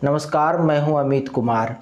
नमस्कार, मैं हूं अमित कुमार।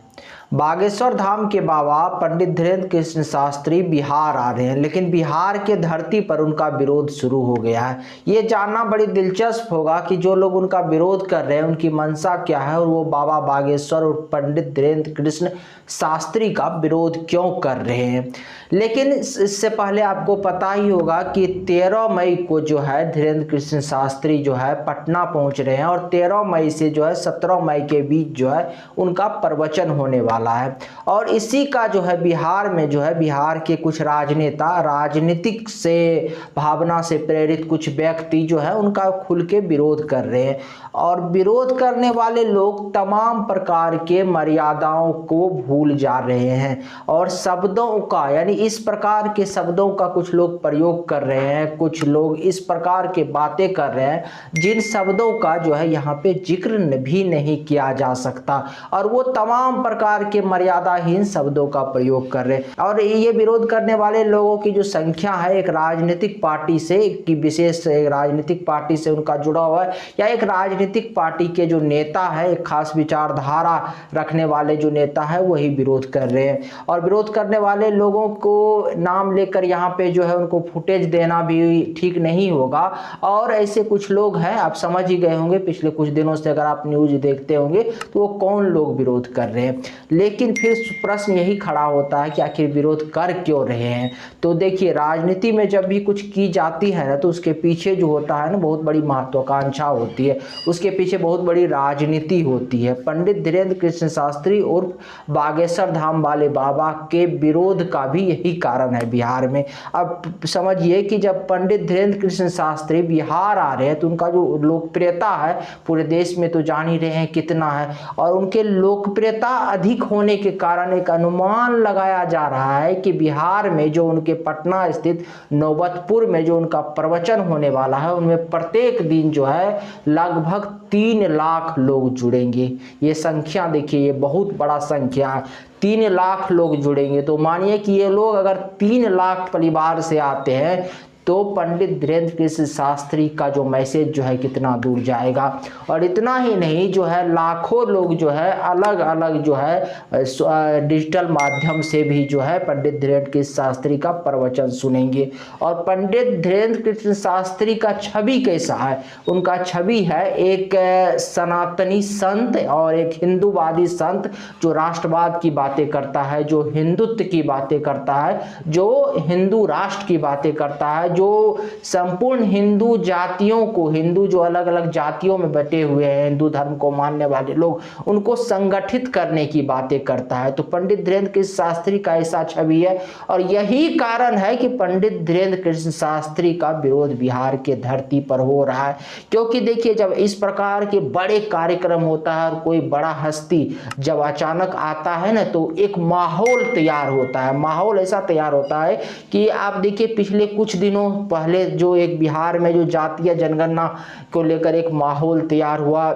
बागेश्वर धाम के बाबा पंडित धीरेन्द्र कृष्ण शास्त्री बिहार आ रहे हैं, लेकिन बिहार के धरती पर उनका विरोध शुरू हो गया है। ये जानना बड़ी दिलचस्प होगा कि जो लोग उनका विरोध कर रहे हैं उनकी मंशा क्या है और वो बाबा बागेश्वर और पंडित धीरेन्द्र कृष्ण शास्त्री का विरोध क्यों कर रहे हैं। लेकिन इससे पहले आपको पता ही होगा कि 13 मई को जो है धीरेन्द्र कृष्ण शास्त्री जो है पटना पहुंच रहे हैं और 13 मई से जो है 17 मई के बीच जो है उनका प्रवचन होने वाला है। और इसी का जो है बिहार में जो है बिहार के कुछ राजनेता, राजनीतिक से भावना से प्रेरित कुछ व्यक्ति जो है उनका खुल के विरोध कर रहे हैं। और विरोध करने वाले लोग तमाम प्रकार के मर्यादाओं को भूल जा रहे हैं और शब्दों का, यानी इस प्रकार के शब्दों का कुछ लोग प्रयोग कर रहे हैं, कुछ लोग इस प्रकार के बातें कर रहे हैं जिन शब्दों का जो है यहाँ पे जिक्र भी नहीं किया जा सकता, और वो तमाम प्रकार के मर्यादाहीन शब्दों का प्रयोग कर रहे हैं। और ये विरोध करने वाले लोगों की जो संख्या है एक राजनीतिक पार्टी से, कि विशेष एक राजनीतिक पार्टी से उनका जुड़ा हुआ है, या एक राजनीतिक पार्टी के जो नेता है, एक खास विचारधारा रखने वाले जो नेता है वही विरोध कर रहे हैं। और विरोध करने वाले लोगों को नाम लेकर यहाँ पे जो है उनको फुटेज देना भी ठीक नहीं होगा। और ऐसे कुछ लोग हैं, आप समझ ही गए होंगे पिछले कुछ दिनों से, अगर आप न्यूज देखते होंगे तो वो कौन लोग विरोध कर रहे हैं। लेकिन फिर प्रश्न यही खड़ा होता है कि आखिर विरोध कर क्यों रहे हैं। तो देखिए, राजनीति में जब भी कुछ की जाती है ना तो उसके पीछे जो होता है ना बहुत बड़ी महत्वाकांक्षा होती है, उसके पीछे बहुत बड़ी राजनीति होती है। पंडित धीरेन्द्र कृष्ण शास्त्री और बागेश्वर धाम वाले बाबा के विरोध का भी यही कारण है बिहार में। अब समझिए कि जब पंडित धीरेन्द्र कृष्ण शास्त्री बिहार आ रहे हैं तो उनका जो लोकप्रियता है पूरे देश में तो जान ही रहे हैं कितना है, और उनके लोकप्रियता अधिक होने के कारण एक अनुमान लगाया जा रहा है कि बिहार में जो उनके पटना स्थित नौबतपुर में जो उनका प्रवचन होने वाला है उनमें प्रत्येक दिन जो है लगभग 3 लाख लोग जुड़ेंगे। ये संख्या देखिए, ये बहुत बड़ा संख्या है, 3 लाख लोग जुड़ेंगे। तो मानिए कि ये लोग अगर 3 लाख परिवार से आते हैं तो पंडित धीरेन्द्र कृष्ण शास्त्री का जो मैसेज जो है कितना दूर जाएगा। और इतना ही नहीं, जो है लाखों लोग जो है अलग अलग जो है डिजिटल माध्यम से भी जो है पंडित धीरेन्द्र कृष्ण शास्त्री का प्रवचन सुनेंगे। और पंडित धीरेन्द्र कृष्ण शास्त्री का छवि कैसा है? उनका छवि है एक सनातनी संत और एक हिंदूवादी संत जो राष्ट्रवाद की बातें करता है, जो हिंदुत्व की बातें करता है, जो हिंदू राष्ट्र की बातें करता है, जो संपूर्ण हिंदू जातियों को, हिंदू जो अलग अलग जातियों में बटे हुए हैं, हिंदू धर्म को मानने वाले लोग, उनको संगठित करने की बातें करता है। तो पंडित धीरेन्द्र कृष्ण शास्त्री का ऐसा छवि है, और यही कारण है कि पंडित धीरेन्द्र कृष्ण शास्त्री का विरोध बिहार के धरती पर हो रहा है। क्योंकि देखिए, जब इस प्रकार के बड़े कार्यक्रम होता है और कोई बड़ा हस्ती जब अचानक आता है ना तो एक माहौल तैयार होता है। माहौल ऐसा तैयार होता है कि आप देखिए, पिछले कुछ दिनों पहले जो एक बिहार में जो जातीय जनगणना को लेकर एक माहौल तैयार हुआ,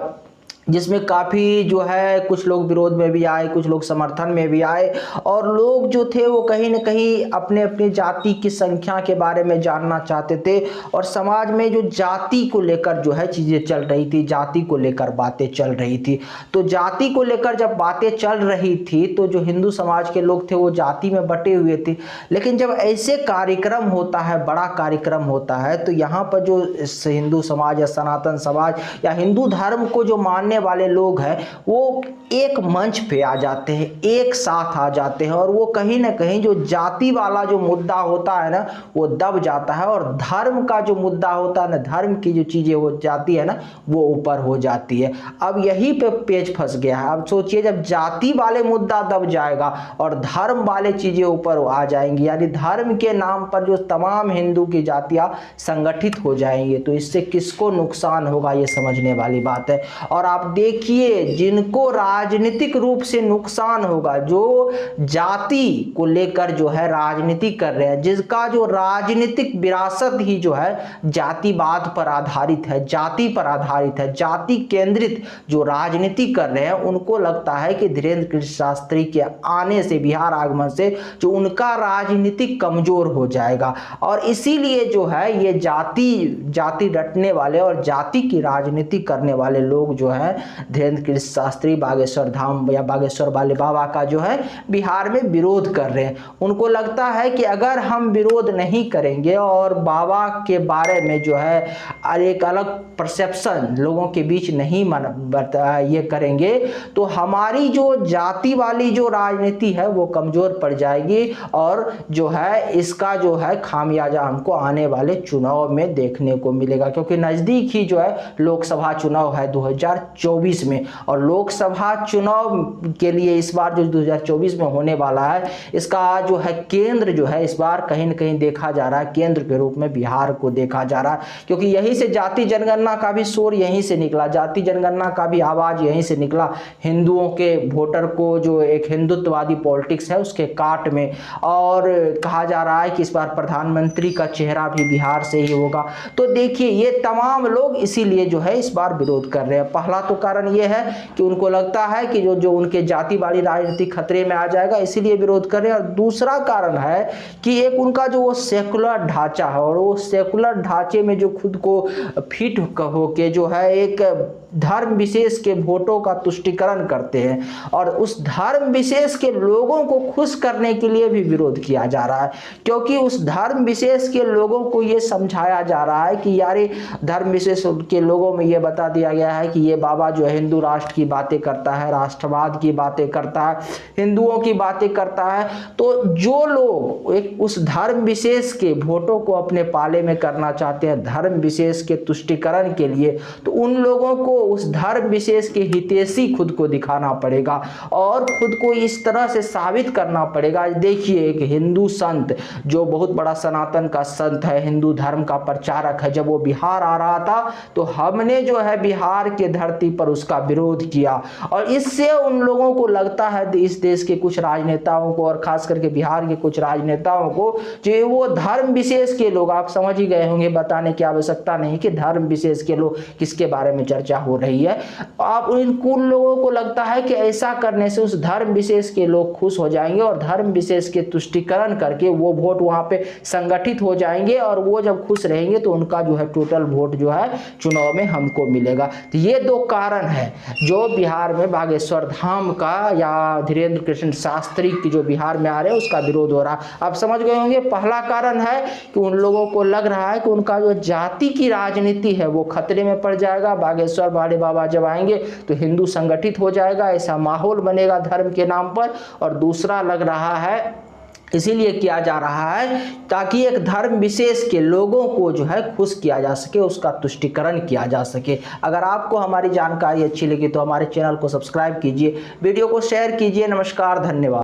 जिसमें काफ़ी जो है कुछ लोग विरोध में भी आए, कुछ लोग समर्थन में भी आए, और लोग जो थे वो कहीं न कहीं अपने अपने जाति की संख्या के बारे में जानना चाहते थे। और समाज में जो जाति को लेकर जो है चीज़ें चल रही थी, जाति को लेकर बातें चल रही थी, तो जाति को लेकर जब बातें चल रही थी तो जो हिंदू समाज के लोग थे वो जाति में बटे हुए थे। लेकिन जब ऐसे कार्यक्रम होता है, बड़ा कार्यक्रम होता है, तो यहाँ पर जो हिंदू समाज या सनातन समाज या हिंदू धर्म को जो मानने वाले लोग हैं वो एक मंच पे आ जाते हैं, एक साथ आ जाते हैं, और वो कहीं ना कहीं जो जाति वाला जो मुद्दा होता है ना वो दब जाता है, और धर्म का जो मुद्दा होता है ना, धर्म की जो चीजें हो जाती है ना वो ऊपर हो जाती है। अब यही पे पेच फंस गया है। अब सोचिए, जब जाति वाले मुद्दा दब जाएगा और धर्म वाले चीजें ऊपर आ जाएंगी, यानी धर्म के नाम पर जो तमाम हिंदू की जातियां संगठित हो जाएंगे, तो इससे किसको नुकसान होगा ये समझने वाली बात है। और आप देखिए, जिनको राजनीतिक रूप से नुकसान होगा, जो जाति को लेकर जो है राजनीति कर रहे हैं, जिसका जो राजनीतिक विरासत ही जो है जातिवाद पर आधारित है, जाति पर आधारित है, जाति केंद्रित जो राजनीति कर रहे हैं, उनको लगता है कि धीरेन्द्र कृष्ण शास्त्री के आने से, बिहार आगमन से जो उनका राजनीतिक कमजोर हो जाएगा। और इसीलिए जो है ये जाति रटने वाले और जाति की राजनीति करने वाले लोग जो है है धीरेन्द्र कृष्ण शास्त्री बागेश्वर धाम या बागेश्वर वाले बाबा का जो है बिहार में विरोध कर रहे हैं। उनको लगता है कि अगर हम विरोध नहीं करेंगे और बाबा के बारे में जो है एक अलग परसेप्शन लोगों के बीच नहीं ये करेंगे तो हमारी जो जाति वाली जो राजनीति है वो कमजोर पड़ जाएगी और जो है इसका जो है खामियाजा हमको आने वाले चुनाव में देखने को मिलेगा, क्योंकि नज़दीक ही जो है लोकसभा चुनाव है 2024 में। और लोकसभा चुनाव के लिए इस बार जो 2024 में होने वाला है इसका जो है केंद्र जो है इस बार कहीं न कहीं देखा जा रहा है, केंद्र के रूप में बिहार को देखा जा रहा है, क्योंकि यहीं से जाति जनगणना का भी शोर यहीं से निकला, जाति जनगणना का भी आवाज़ यहीं से निकला। हिंदुओं के वोटर को जो एक हिंदुत्ववादी पॉलिटिक्स है उसके काट में, और कहा जा रहा है कि इस बार प्रधानमंत्री का चेहरा भी बिहार से ही होगा। तो देखिए ये तमाम लोग इसीलिए जो है इस बार विरोध कर रहे हैं। पहला तो कारण ये है कि उनको लगता है कि जो उनके जाति वाली राजनीति खतरे में आ जाएगा, इसीलिए विरोध कर रहे हैं। और दूसरा कारण है कि एक उनका जो वो सेकुलर ढांचा है और वो सेकुलर ढांचे में जो खुद को फिट होके जो है एक धर्म विशेष के वोटों का तुष्टीकरण करते हैं और उस धर्म विशेष के लोगों को खुश करने के लिए भी विरोध किया जा रहा है, क्योंकि उस धर्म विशेष के लोगों को ये समझाया जा रहा है कि यार धर्म विशेष के लोगों में ये बता दिया गया है कि ये बाबा जो है हिंदू राष्ट्र की बातें करता है, राष्ट्रवाद की बातें करता है, हिंदुओं की बातें करता है। तो जो लोग एक उस धर्म विशेष के वोटों को अपने पाले में करना चाहते हैं धर्म विशेष के तुष्टीकरण के लिए, तो उन लोगों को उस धर्म विशेष के हितैषी खुद को दिखाना पड़ेगा और खुद को इस तरह से साबित करना पड़ेगा। देखिए एक हिंदू संत जो बहुत बड़ा सनातन का संत है, हिंदू धर्म का प्रचारक है, जब वो बिहार आ रहा था तो हमने जो है बिहार के धरती पर उसका विरोध किया और इससे उन लोगों को लगता है इस देश के कुछ राजनेताओं को और खास करके बिहार के कुछ राजनेताओं को जो वो धर्म विशेष के लोग, आप समझ ही गए होंगे, बताने की आवश्यकता नहीं कि धर्म विशेष के लोग किसके बारे में चर्चा हो रही है। आप उन लोगों को लगता है कि ऐसा करने से उस धर्म विशेष के लोग खुश हो जाएंगे और धर्म विशेष के तुष्टीकरण करके वो वोट वहां पे संगठित हो जाएंगे और वो जब खुश रहेंगे तो उनका जो है टोटल वोट जो है चुनाव में हमको मिलेगा। तो ये दो कारण है जो बिहार में बागेश्वर धाम का या धीरेन्द्र कृष्ण शास्त्री की जो बिहार में आ रहे हैं उसका विरोध हो रहा है। आप समझ गए होंगे पहला कारण है कि उन लोगों को लग रहा है कि उनका जो जाति की राजनीति है वो खतरे में पड़ जाएगा। बागेश्वर वाले बाबा जब आएंगे तो हिंदू संगठित हो जाएगा, ऐसा माहौल बनेगा धर्म के नाम पर। और दूसरा लग रहा है इसीलिए किया जा रहा है ताकि एक धर्म विशेष के लोगों को जो है खुश किया जा सके, उसका तुष्टीकरण किया जा सके। अगर आपको हमारी जानकारी अच्छी लगी तो हमारे चैनल को सब्सक्राइब कीजिए, वीडियो को शेयर कीजिए। नमस्कार, धन्यवाद।